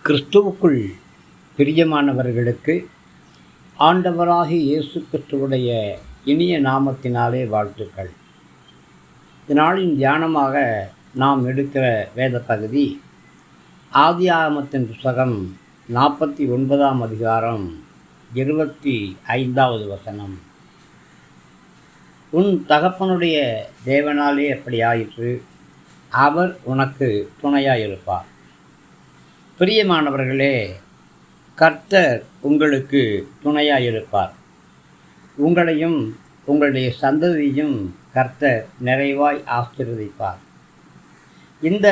கிறிஸ்துவுக்குள் பிரியமானவர்களுக்கு ஆண்டவராகிய இயேசு கிறிஸ்துவுடைய இனிய நாமத்தினாலே வாழ்த்துக்கள். இந்நாளின் தியானமாக நாம் எடுக்கிற வேத பகுதி ஆதியாகமத்தின் புத்தகம் 49ஆம் அதிகாரம் 25வது வசனம். உன் தகப்பனுடைய தேவனாலே எப்படி ஆயிற்று, அவர் உனக்கு துணையாயிருப்பார். பிரியமானவர்களே, கர்த்தர் உங்களுக்கு துணையாயிருப்பார். உங்களையும் உங்களுடைய சந்ததியையும் கர்த்தர் நிறைவாய் ஆசீர்வதிப்பார். இந்த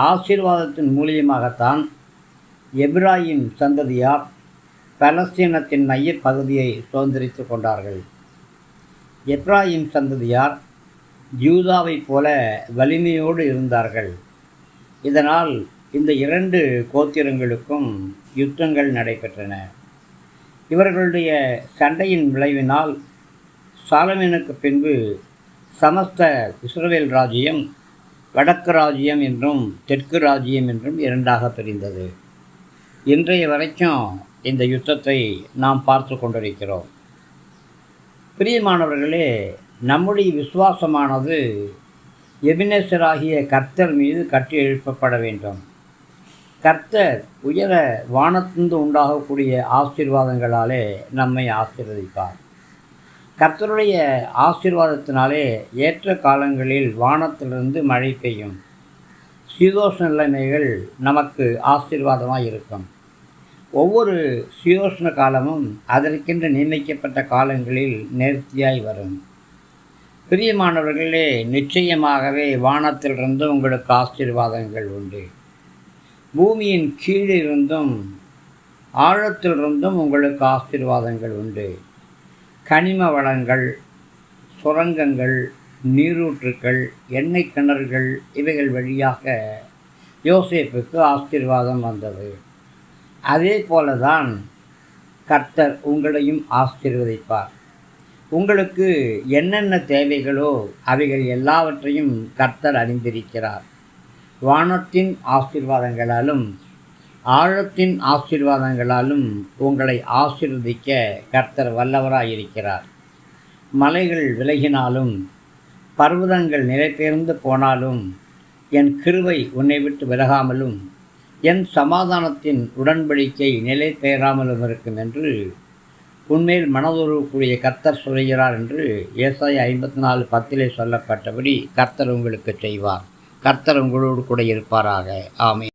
ஆசீர்வாதத்தின் மூலியமாகத்தான் எபிராயிம் சந்ததியார் பலஸ்தீனத்தின் மைய பகுதியை சுதந்திரித்து கொண்டார்கள். எப்ராயிம் சந்ததியார் யூதாவைப் போல வலிமையோடு இருந்தார்கள். இதனால் இந்த இரண்டு கோத்திரங்களுக்கும் யுத்தங்கள் நடைபெற்றன. இவர்களுடைய சண்டையின் விளைவினால் சாலமோனுக்கு பின்பு சமஸ்த இஸ்ரவேல் ராஜ்யம் வடக்கு ராஜ்யம் என்றும் தெற்கு ராஜ்யம் என்றும் இரண்டாக பிரிந்தது. இன்றைய வரைக்கும் இந்த யுத்தத்தை நாம் பார்த்து கொண்டிருக்கிறோம். பிரியமானவர்களே, நம்முடைய விசுவாசமானது எபினேசராகிய கர்த்தர் மீது கட்டி எழுப்பப்பட வேண்டும். கர்த்தர் உயர வானத்திலிருந்து உண்டாகக்கூடிய ஆசீர்வாதங்களாலே நம்மை ஆசீர்வதிப்பார். கர்த்தருடைய ஆசீர்வாதத்தினாலே ஏற்ற காலங்களில் வானத்திலிருந்து மழை பெய்யும். சீதோஷ்ண நிலைமைகள் நமக்கு ஆசீர்வாதமாக இருக்கும். ஒவ்வொரு சீதோஷ்ண காலமும் அதற்கென்று நியமிக்கப்பட்ட காலங்களில் நேர்த்தியாய் வரும். பிரியமானவர்களே, நிச்சயமாகவே வானத்திலிருந்து உங்களுக்கு ஆசீர்வாதங்கள் உண்டு. பூமியின் கீழிருந்தும் ஆழத்திலிருந்தும் உங்களுக்கு ஆசீர்வாதங்கள் உண்டு. கனிம வளங்கள், சுரங்கங்கள், நீரூற்றுக்கள், எண்ணெய் கிணறுகள் இவைகள் வழியாக யோசேப்புக்கு ஆசீர்வாதம் வந்தது. அதே போலதான் கர்த்தர் உங்களையும் ஆசீர்வதிப்பார். உங்களுக்கு என்னென்ன தேவைகளோ அவைகள் எல்லாவற்றையும் கர்த்தர் அறிந்திருக்கிறார். வானத்தின் ஆசீர்வாதங்களாலும் ஆழத்தின் ஆசீர்வாதங்களாலும் உங்களை ஆசீர்வதிக்க கர்த்தர் வல்லவராயிருக்கிறார். மலைகள் விலகினாலும் பர்வதங்கள் நிலைபெயர்ந்து போனாலும் என் கிருபை உன்னை விட்டு விலகாமலும் என் சமாதானத்தின் உடன்படிக்கை நிலை பெயராமலும் இருக்கும் என்று உன்மேல் மனதுருவக்கூடிய கர்த்தர் சொல்கிறார் என்று ஏசாயா 54:10 சொல்லப்பட்டபடி கர்த்தர் உங்களுக்கு செய்வார். கர்த்தர் உங்களோடு கூட இருப்பாராக. ஆமென்.